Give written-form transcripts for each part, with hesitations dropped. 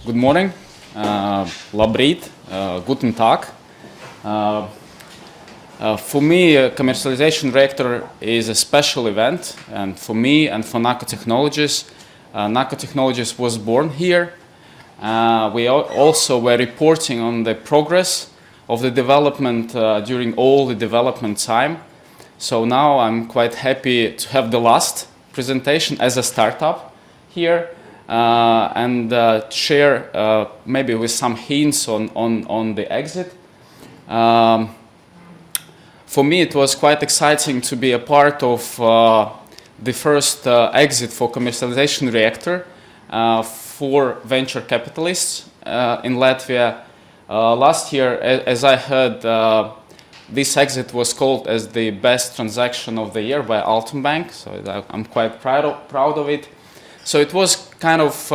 Good morning, labrīt, guten Tag. For me, Commercialization Reactor is a special event, and for me and for Naco Technologies, Naco Technologies was born here. We also were reporting on the progress of the development during all the development time. So now I'm quite happy to have the last presentation as a startup here and share maybe with some hints on the exit. For me, it was quite exciting to be a part of the first exit for Commercialization Reactor for venture capitalists in Latvia. Last year, as I heard, this exit was called as the best transaction of the year by Altum Bank, so I'm quite proud of it. So it was kind of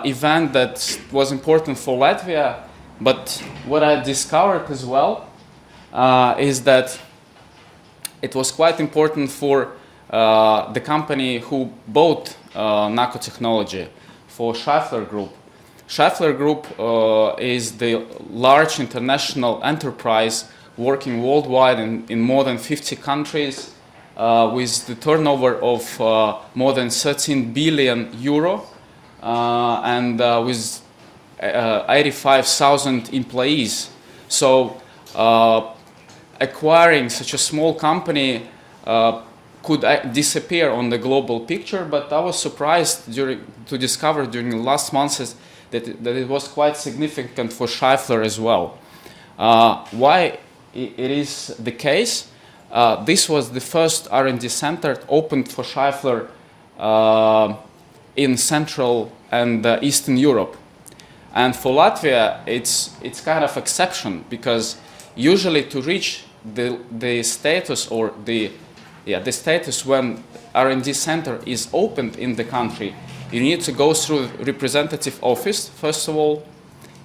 event that was important for Latvia, but what I discovered as well is that it was quite important for the company who bought Naco Technology, for Schaeffler Group. Schaeffler Group is the large international enterprise working worldwide in more than 50 countries with the turnover of more than 13 billion euro and with 85,000 employees. So acquiring such a small company could disappear on the global picture, but I was surprised to discover during the last months that it was quite significant for Schaeffler as well. Why it is the case? This was the first R&D center opened for Schaeffler in Central and Eastern Europe. And for Latvia, it's kind of exception, because usually to reach the status or the status when R&D center is opened in the country, you need to go through representative office. First of all,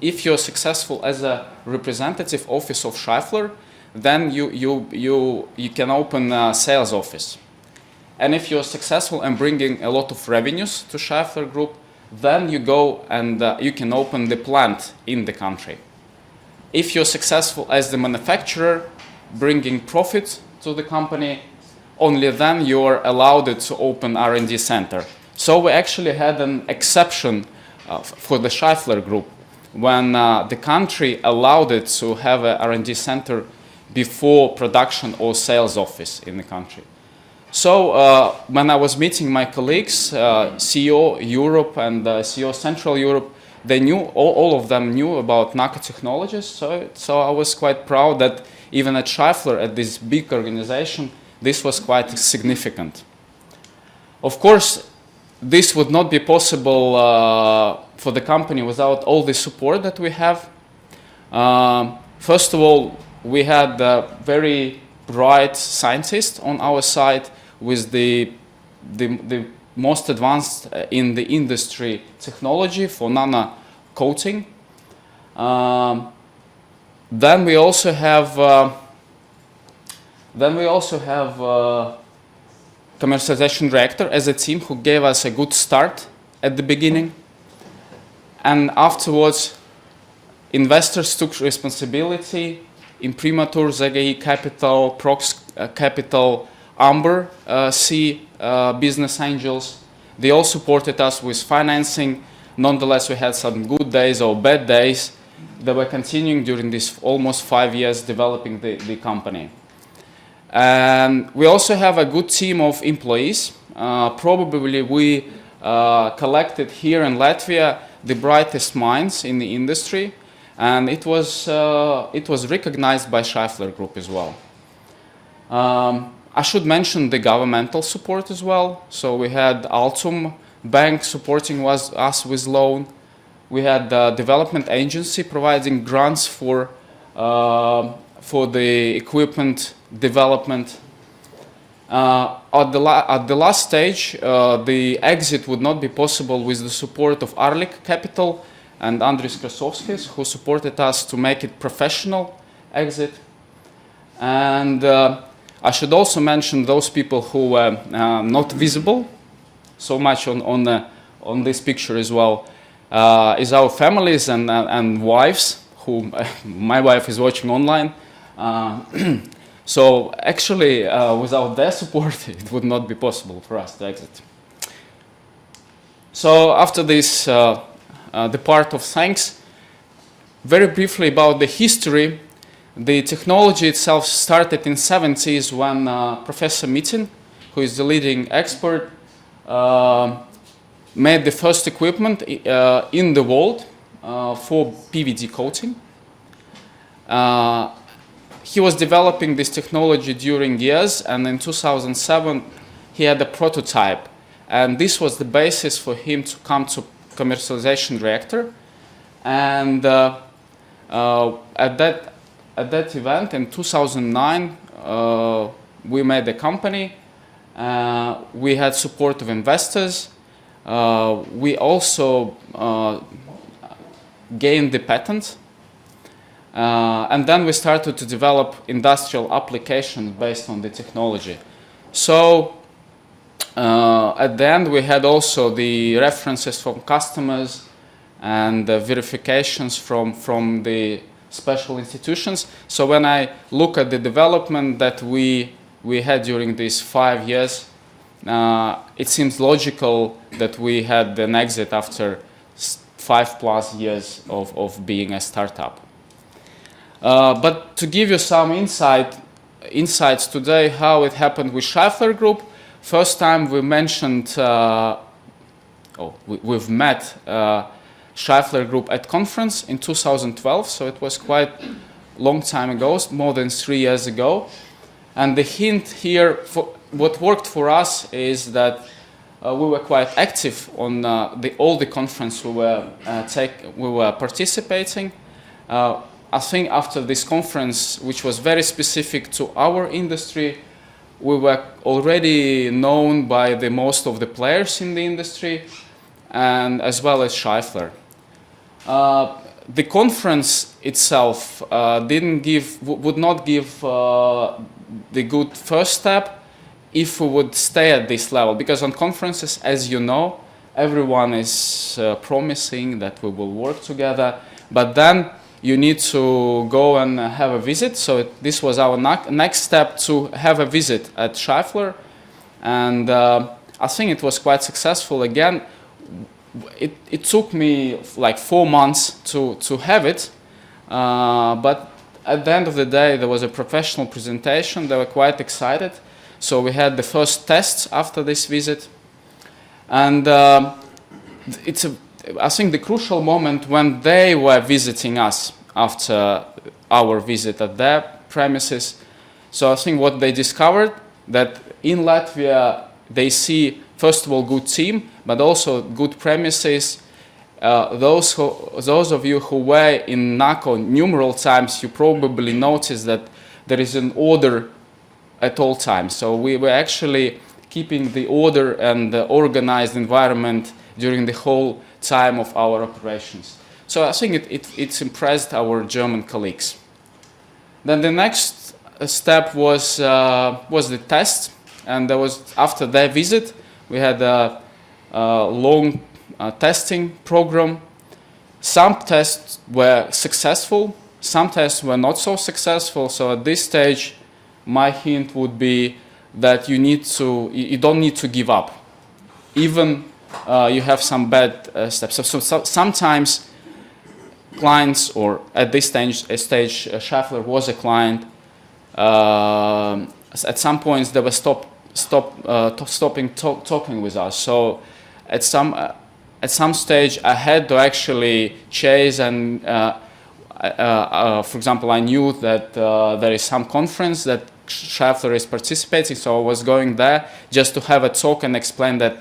if you're successful as a representative office of Schaeffler, then you can open a sales office. And if you're successful in bringing a lot of revenues to Schaeffler Group, then you go and you can open the plant in the country. If you're successful as the manufacturer, bringing profit to the company, only then you are allowed to open R&D center. So we actually had an exception for the Schaeffler Group when the country allowed it to have an R&D center before production or sales office in the country. So when I was meeting my colleagues, CEO Europe and CEO Central Europe, they knew, all of them knew about Naco Technologies. So I was quite proud that even at Schaeffler, at this big organization, this was quite significant. Of course, this would not be possible for the company without all the support that we have. First of all, we had very bright scientists on our side with the most advanced in the industry technology for nano coating. Then we also have Commercialization Reactor as a team who gave us a good start at the beginning, and afterwards investors took responsibility. Imprimatur, ZGI Capital, Prox Capital, Amber C Business Angels. They all supported us with financing. Nonetheless, we had some good days or bad days that were continuing during these almost 5 years developing the company. And we also have a good team of employees. Probably we collected here in Latvia the brightest minds in the industry, and it was recognized by Schaeffler Group as well. I should mention the governmental support as well. So we had Altum Bank supporting us with loan. We had the development agency providing grants for the equipment development. At the last stage, the exit would not be possible with the support of Arlik Capital and Andris Krasovskis, who supported us to make it professional exit. And I should also mention those people who were not visible so much on this picture as well. is our families and wives, who my wife is watching online. So actually, without their support, it would not be possible for us to exit. So after this, the part of thanks, very briefly about the history. The technology itself started in 70s when Professor Mitin, who is the leading expert, made the first equipment in the world for PVD coating. He was developing this technology during years, and in 2007 he had a prototype, and this was the basis for him to come to commercialization reactor. And at that event in 2009, we made the company. We had support of investors. We also gained the patent. And then we started to develop industrial applications based on the technology. So at the end, we had also the references from customers and the verifications from the special institutions. So when I look at the development that we had during these 5 years, it seems logical that we had an exit after 5+ years of being a startup. But to give you some insights today how it happened with Schaeffler Group, first time we mentioned, we've met Schaeffler Group at conference in 2012, so it was quite long time ago, more than 3 years ago. And the hint here, for what worked for us is that we were quite active on all the conference we were participating. I think after this conference, which was very specific to our industry, we were already known by the most of the players in the industry, and as well as Schaeffler. The conference itself would not give the good first step if we would stay at this level, because on conferences, as you know, everyone is promising that we will work together, but then you need to go and have a visit. So this was our next step, to have a visit at Schaeffler, and I think it was quite successful. Again, it took me like 4 months to have it, but at the end of the day, there was a professional presentation. They were quite excited. So we had the first tests after this visit, and I think the crucial moment when they were visiting us after our visit at their premises. So I think what they discovered, that in Latvia they see first of all good team, but also good premises. Those of you who were in Naco numerous times, you probably noticed that there is an order at all times. So we were actually keeping the order and the organized environment during the whole time of our operations. So I think it's impressed our German colleagues. Then the next step was the test, and there was, after their visit, we had a long testing program. Some tests were successful, some tests were not so successful. So at this stage, my hint would be that you don't need to give up, even you have some bad steps. So sometimes clients, or at this stage Schaeffler was a client. At some points they were stopping talking with us. So at some stage I had to actually chase, and for example, I knew that there is some conference that Schaeffler is participating, so I was going there just to have a talk and explain that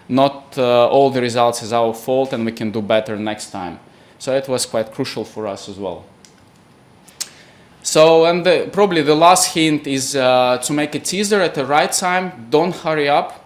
not all the results is our fault and we can do better next time. So it was quite crucial for us as well. So, and probably the last hint is to make a teaser at the right time. Don't hurry up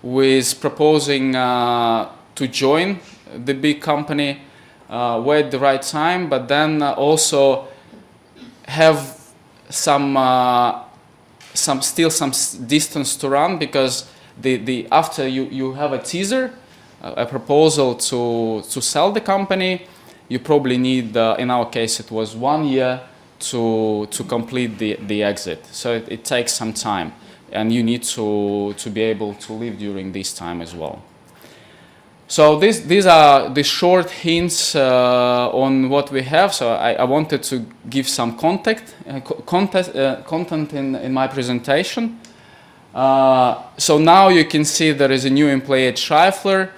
with proposing to join the big company. Wait the right time, but then also have some distance to run, because after you have a teaser, a proposal to sell the company, you probably need, in our case, it was 1 year to complete the exit. So it takes some time, and you need to be able to live during this time as well. So these are the short hints on what we have. So I wanted to give some content in my presentation. So now you can see there is a new employee at Schaeffler.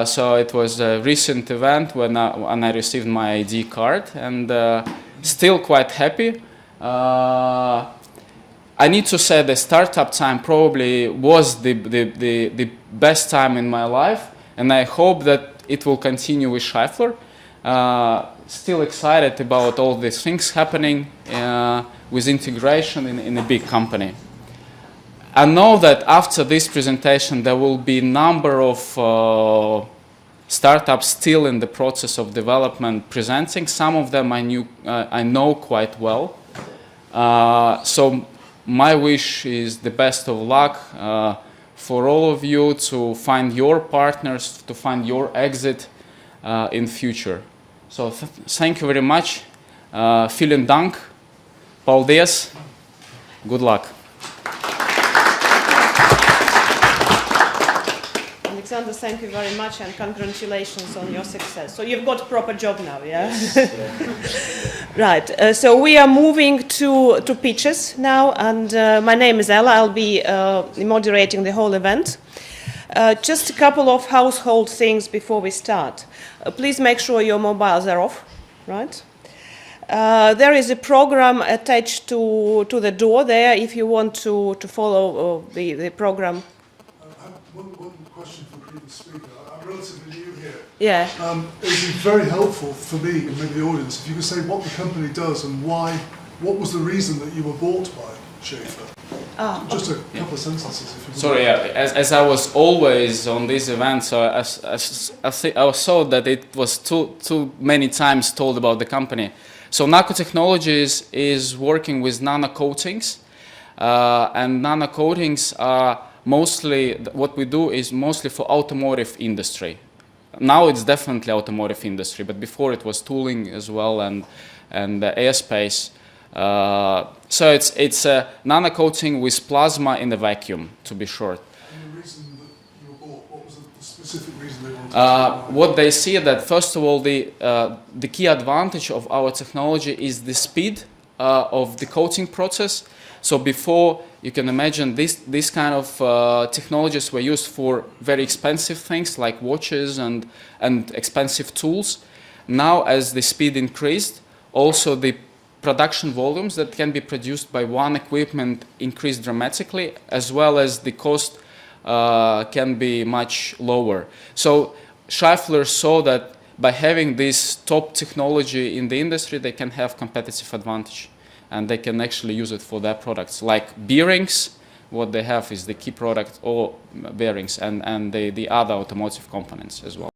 So it was a recent event when I received my ID card, and still quite happy. I need to say the startup time probably was the best time in my life, and I hope that it will continue with Schaeffler. Still excited about all these things happening with integration in a big company. I know that after this presentation there will be a number of startups still in the process of development presenting. Some of them I know quite well. So my wish is the best of luck for all of you to find your partners, to find your exit in future. So thank you very much. Vielen Dank. Paldies. Good luck. Alexander, thank you very much, and congratulations on your success. So you've got a proper job now, yeah? Right. So we are moving to pitches now, and my name is Ella. I'll be moderating the whole event. Just a couple of household things before we start. Please make sure your mobiles are off, right? There is a program attached to the door there if you want to follow the program. One question for the previous speaker. I'm relatively new here. Yeah. It would be very helpful for me and maybe the audience if you could say what the company does and why, what was the reason that you were bought by Schaeffler? Just a couple of sentences. If you Sorry, as I was always on this event, so I saw that it was too many times told about the company. So Naco Technologies is working with nano coatings, and nano coatings are mostly, what we do is mostly for automotive industry. Now it's definitely automotive industry, but before it was tooling as well and airspace. So it's a nano coating with plasma in the vacuum, to be short. And the reason that you were bought, what was the specific reason they wanted to what they see that first of all the key advantage of our technology is the speed of the coating process. So before, you can imagine this kind of technologies were used for very expensive things like watches and expensive tools. Now, as the speed increased, also the production volumes that can be produced by one equipment increased dramatically, as well as the cost can be much lower. So Schaeffler saw that by having this top technology in the industry, they can have competitive advantage. And they can actually use it for their products. Like bearings, what they have is the key product, or bearings, and the other automotive components as well.